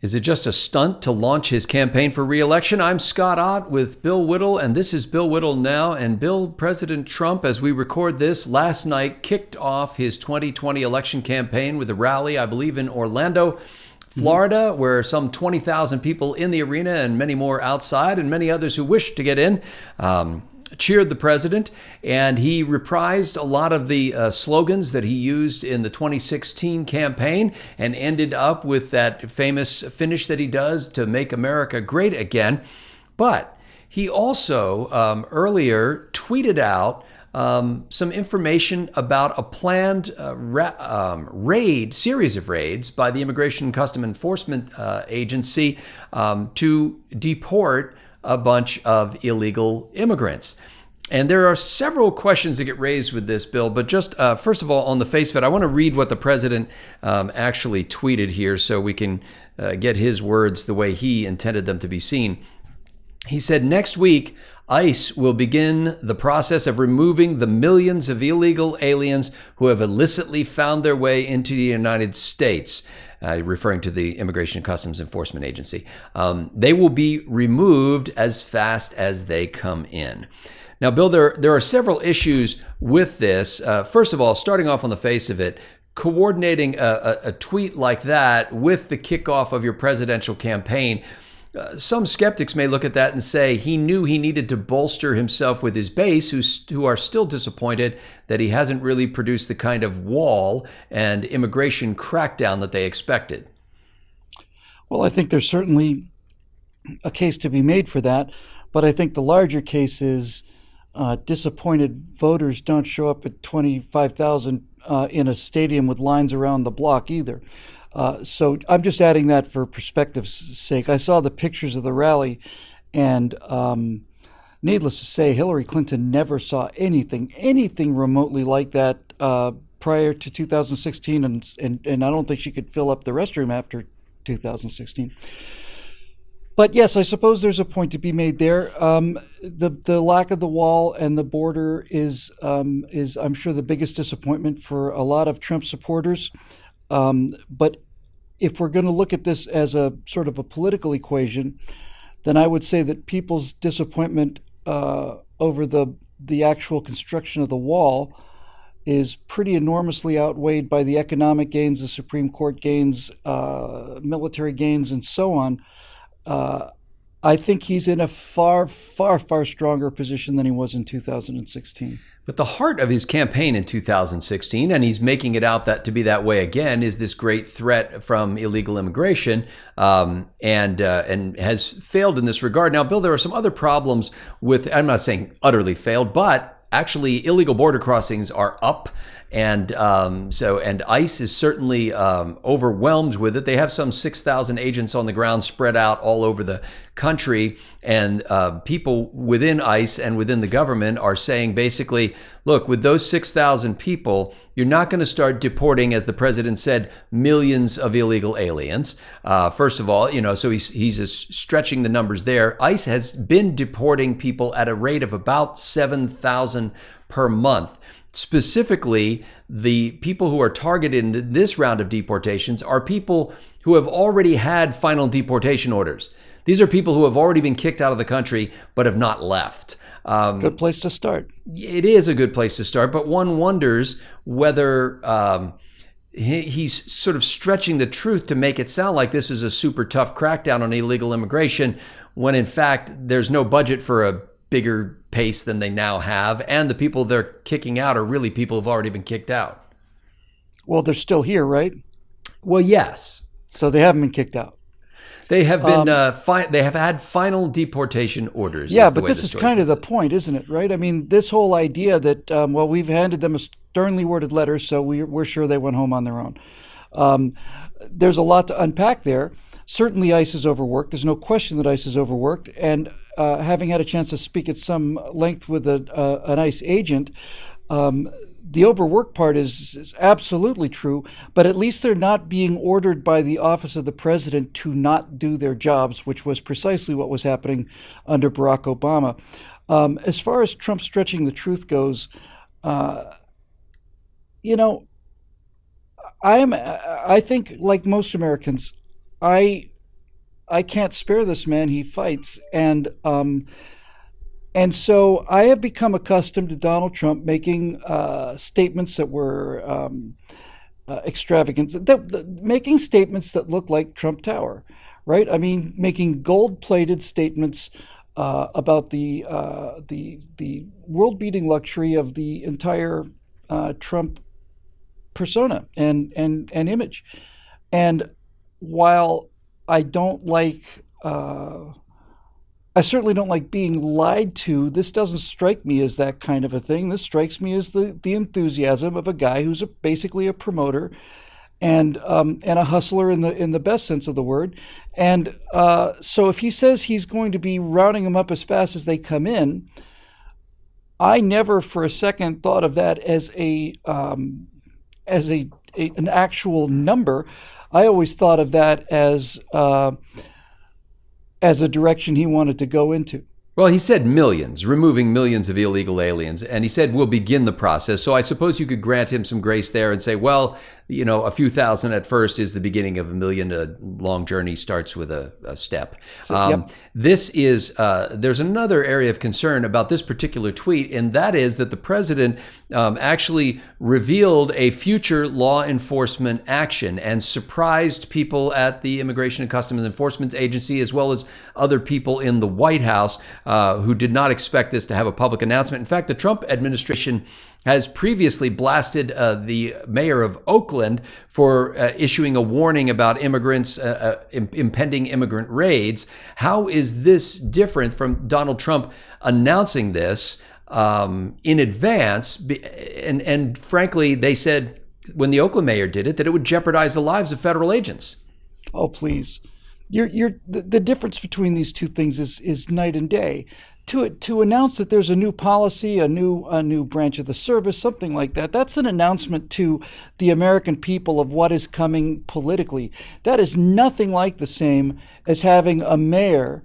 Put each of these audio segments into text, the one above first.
Is it just a stunt to launch his campaign for re-election? I'm Scott Ott with Bill Whittle, and this is Bill Whittle Now. And Bill, President Trump, as we record this, last night kicked off his 2020 election campaign with a rally, I believe, in Orlando, Florida, where some 20,000 people in the arena and many more outside, and many others who wished to get in, cheered the president, and he reprised a lot of the slogans that he used in the 2016 campaign and ended up with that famous finish that he does to make America great again. But he also earlier tweeted out some information about a planned series of raids by the Immigration and Customs Enforcement Agency to deport a bunch of illegal immigrants. And there are several questions that get raised with this, Bill, but just first of all, on the face of it, I want to read what the president actually tweeted here so we can get his words the way he intended them to be seen. He said, "Next week, ICE will begin the process of removing the millions of illegal aliens who have illicitly found their way into the United States," referring to the Immigration and Customs Enforcement Agency. "They will be removed as fast as they come in." Now, Bill, there are several issues with this. First of all, starting off on the face of it, coordinating a tweet like that with the kickoff of your presidential campaign, some skeptics may look at that and say he knew he needed to bolster himself with his base, who are still disappointed that he hasn't really produced the kind of wall and immigration crackdown that they expected. Well, I think there's certainly a case to be made for that, but I think the larger case is disappointed voters don't show up at 25,000 in a stadium with lines around the block either. So I'm just adding that for perspective's sake. I saw the pictures of the rally, and needless to say, Hillary Clinton never saw anything remotely like that prior to 2016, and I don't think she could fill up the restroom after 2016. But yes, I suppose there's a point to be made there. The lack of the wall and the border is I'm sure the biggest disappointment for a lot of Trump supporters. But if we're going to look at this as a sort of a political equation, then I would say that people's disappointment over the actual construction of the wall is pretty enormously outweighed by the economic gains, the Supreme Court gains, military gains, and so on. I think he's in a far stronger position than he was in 2016. But the heart of his campaign in 2016, and he's making it out that to be that way again, is this great threat from illegal immigration, and has failed in this regard. Now, Bill, there are some other problems with. I'm not saying utterly failed, but actually illegal border crossings are up. And ICE is certainly overwhelmed with it. They have some 6,000 agents on the ground spread out all over the country. And people within ICE and within the government are saying basically, look, with those 6,000 people, you're not going to start deporting, as the president said, millions of illegal aliens. First of all, so he's just stretching the numbers there. ICE has been deporting people at a rate of about 7,000 per month. Specifically, the people who are targeted in this round of deportations are people who have already had final deportation orders. These are people who have already been kicked out of the country but have not left. Good place to start. It is a good place to start, but one wonders whether he's sort of stretching the truth to make it sound like this is a super tough crackdown on illegal immigration, when in fact there's no budget for a bigger pace than they now have, and the people they're kicking out are really people who've already been kicked out. Well, they're still here, right? Well, yes. So they haven't been kicked out. They have been. They have had final deportation orders. Yeah, but this is kind of the point, isn't it? Right? I mean, this whole idea that we've handed them a sternly worded letter, so we're sure they went home on their own. There's a lot to unpack there. Certainly, ICE is overworked. There's no question that ICE is overworked, and having had a chance to speak at some length with an ICE agent, the overwork part is absolutely true, but at least they're not being ordered by the office of the president to not do their jobs, which was precisely what was happening under Barack Obama. As far as Trump stretching the truth goes, I think like most Americans, I I can't spare this man. He fights, and so I have become accustomed to Donald Trump making statements that were extravagant, making statements that look like Trump Tower, right? I mean, making gold-plated statements about the world-beating luxury of the entire Trump persona and image. And while I don't like, I certainly don't like being lied to. This doesn't strike me as that kind of a thing. This strikes me as the enthusiasm of a guy who's basically a promoter and a hustler in the best sense of the word. And so if he says he's going to be rounding them up as fast as they come in, I never for a second thought of that as an actual number. I always thought of that as a direction he wanted to go into. Well, he said millions, removing millions of illegal aliens, and he said we'll begin the process. So I suppose you could grant him some grace there and say, well, a few thousand at first is the beginning of a million. A long journey starts with a step. Yep. This is there's another area of concern about this particular tweet, and that is that the president actually revealed a future law enforcement action and surprised people at the Immigration and Customs Enforcement Agency, as well as other people in the White House who did not expect this to have a public announcement. In fact, the Trump administration has previously blasted the mayor of Oakland for issuing a warning about immigrants, impending immigrant raids. How is this different from Donald Trump announcing this in advance? And frankly, they said when the Oakland mayor did it that it would jeopardize the lives of federal agents. Oh, please. The difference between these two things is night and day. To announce that there's a new policy, a new branch of the service, something like that, that's an announcement to the American people of what is coming politically. That is nothing like the same as having a mayor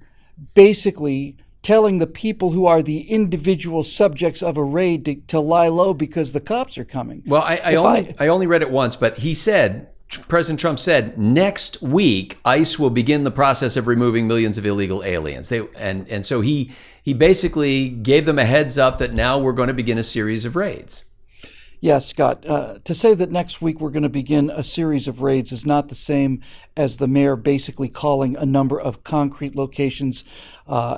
basically telling the people who are the individual subjects of a raid to lie low because the cops are coming. Well, I only read it once, but he said, President Trump said, next week, ICE will begin the process of removing millions of illegal aliens. And so he basically gave them a heads up that now we're going to begin a series of raids. Yes, Scott. To say that next week we're going to begin a series of raids is not the same as the mayor basically calling a number of concrete locations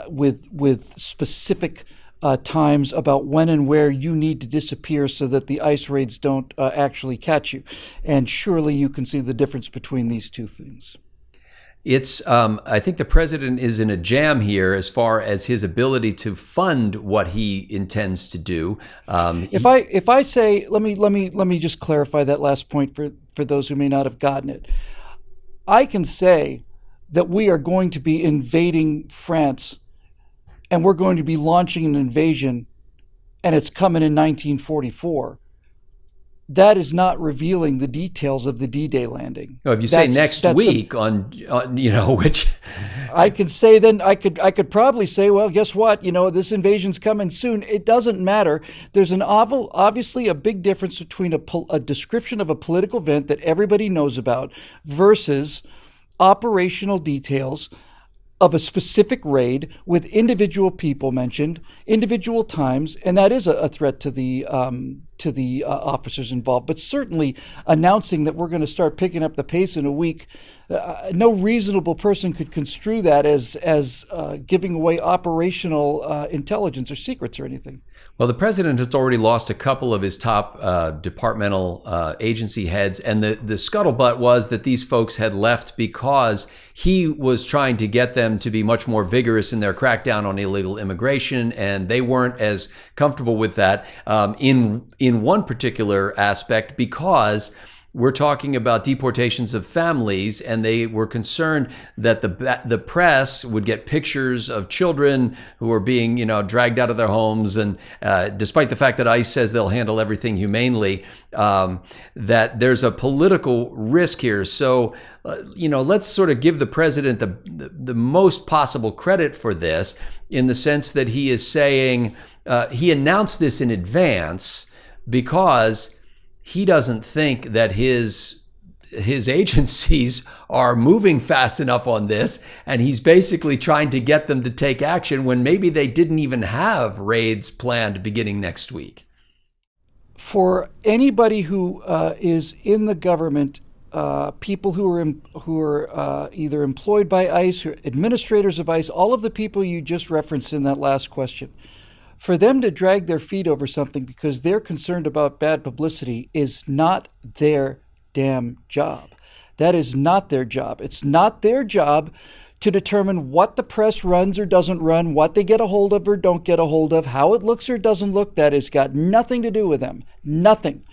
with specific times about when and where you need to disappear so that the ICE raids don't actually catch you. And surely you can see the difference between these two things. It's I think the president is in a jam here as far as his ability to fund what he intends to do. If I say, let me just clarify that last point for those who may not have gotten it. I can say that we are going to be invading France and we're going to be launching an invasion and it's coming in 1944. That is not revealing the details of the D-Day landing. No, if you say next week on which I could say, then I could probably say, well, guess what? This invasion's coming soon. It doesn't matter. There's obviously a big difference between a description of a political event that everybody knows about versus operational details of a specific raid with individual people mentioned, individual times, and that is a threat to the officers involved. But certainly announcing that we're going to start picking up the pace in a week, no reasonable person could construe that as giving away operational intelligence or secrets or anything. Well, the president has already lost a couple of his top departmental agency heads, and the scuttlebutt was that these folks had left because he was trying to get them to be much more vigorous in their crackdown on illegal immigration, and they weren't as comfortable with that in one particular aspect because we're talking about deportations of families, and they were concerned that the press would get pictures of children who are being, dragged out of their homes. And despite the fact that ICE says they'll handle everything humanely, that there's a political risk here. So, let's sort of give the president the most possible credit for this in the sense that he is saying he announced this in advance because he doesn't think that his his agencies are moving fast enough on this, and he's basically trying to get them to take action when maybe they didn't even have raids planned beginning next week. For anybody who is in the government, people who are either employed by ICE or administrators of ICE, all of the people you just referenced in that last question, for them to drag their feet over something because they're concerned about bad publicity is not their damn job. That is not their job. It's not their job to determine what the press runs or doesn't run, what they get a hold of or don't get a hold of, how it looks or doesn't look. That has got nothing to do with them. Nothing.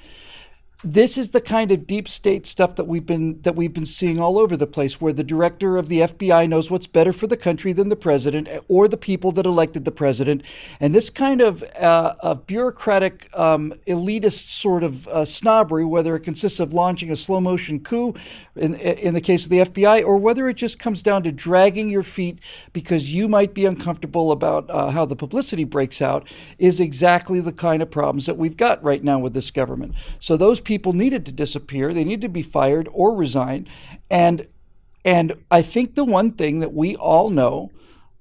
This is the kind of deep state stuff that we've been seeing all over the place, where the director of the FBI knows what's better for the country than the president or the people that elected the president. And this kind of bureaucratic, elitist sort of snobbery, whether it consists of launching a slow motion coup in the case of the FBI, or whether it just comes down to dragging your feet because you might be uncomfortable about how the publicity breaks out, is exactly the kind of problems that we've got right now with this government. So those people needed to disappear. They needed to be fired or resign. And I think the one thing that we all know,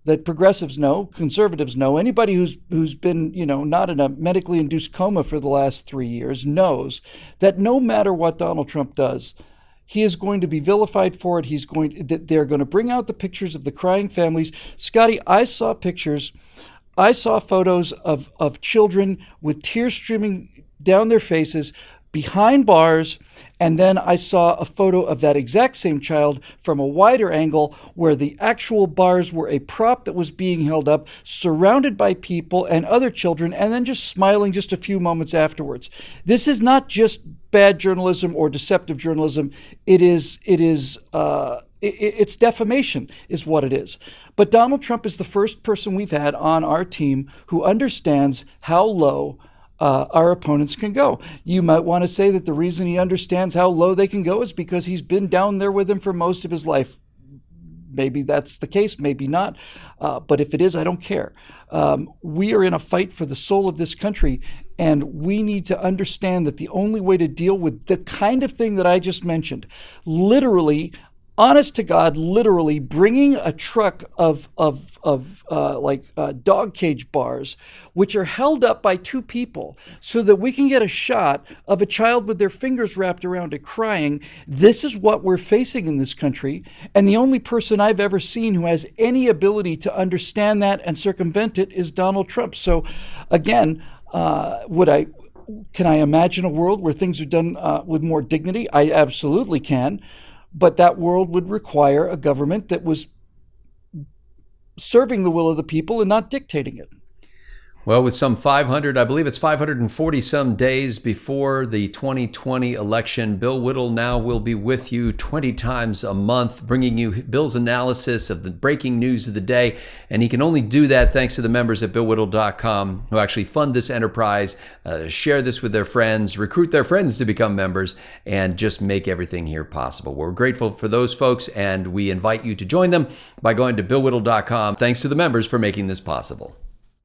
that progressives know, conservatives know, anybody who's been, not in a medically induced coma for the last 3 years knows that no matter what Donald Trump does, he is going to be vilified for it. They're going to bring out the pictures of the crying families. Scotty, I saw photos of children with tears streaming down their faces behind bars, and then I saw a photo of that exact same child from a wider angle where the actual bars were a prop that was being held up, surrounded by people and other children, and then just smiling just a few moments afterwards. This is not just bad journalism or deceptive journalism. It's defamation is what it is. But Donald Trump is the first person we've had on our team who understands how low our opponents can go. You might want to say that the reason he understands how low they can go is because he's been down there with them for most of his life. Maybe that's the case, maybe not. But if it is, I don't care. We are in a fight for the soul of this country, and we need to understand that the only way to deal with the kind of thing that I just mentioned, literally, honest to God, literally bringing a truck of dog cage bars, which are held up by two people so that we can get a shot of a child with their fingers wrapped around it crying. This is what we're facing in this country. And the only person I've ever seen who has any ability to understand that and circumvent it is Donald Trump. So again, can I imagine a world where things are done with more dignity? I absolutely can. But that world would require a government that was serving the will of the people and not dictating it. Well, with some 540 some days before the 2020 election, Bill Whittle now will be with you 20 times a month, bringing you Bill's analysis of the breaking news of the day. And he can only do that thanks to the members at BillWhittle.com who actually fund this enterprise, share this with their friends, recruit their friends to become members, and just make everything here possible. We're grateful for those folks, and we invite you to join them by going to BillWhittle.com. Thanks to the members for making this possible.